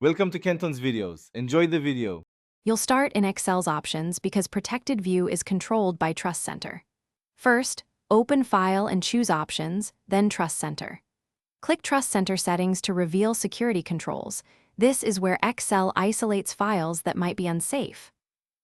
Welcome to Kenton's videos. Enjoy the video. You'll start in Excel's options because Protected View is controlled by Trust Center. First, open File and choose Options, then Trust Center. Click Trust Center Settings to reveal security controls. This is where Excel isolates files that might be unsafe.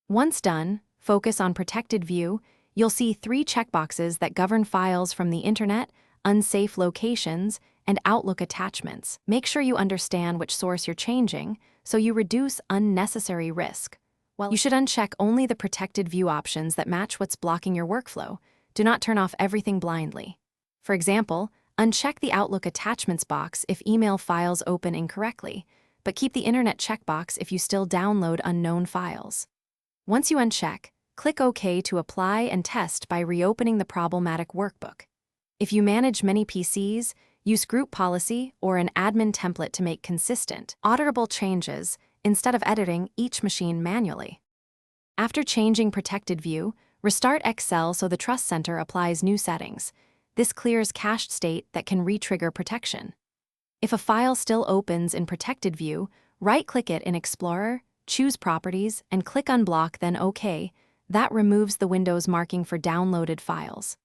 Once done, focus on Protected View. You'll see 3 checkboxes that govern files from the internet, unsafe locations, and Outlook attachments. Make sure you understand which source you're changing so you reduce unnecessary risk. You should uncheck only the Protected View options that match what's blocking your workflow. Do not turn off everything blindly. For example, uncheck the Outlook attachments box if email files open incorrectly, but keep the internet checkbox if you still download unknown files. Once you uncheck, click OK to apply and test by reopening the problematic workbook. If you manage many PCs, use group policy or an admin template to make consistent, auditable changes instead of editing each machine manually. After changing Protected View, restart Excel so the Trust Center applies new settings. This clears cached state that can re-trigger protection. If a file still opens in Protected View, right-click it in Explorer, choose Properties, and click Unblock, then OK. That removes the Windows marking for downloaded files.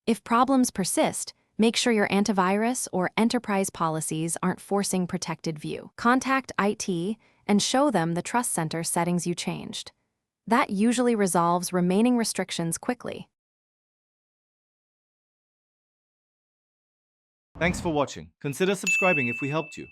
If problems persist, make sure your antivirus or enterprise policies aren't forcing Protected View. Contact IT and show them the Trust Center settings you changed. That usually resolves remaining restrictions quickly. Thanks for watching. Consider subscribing if we helped you.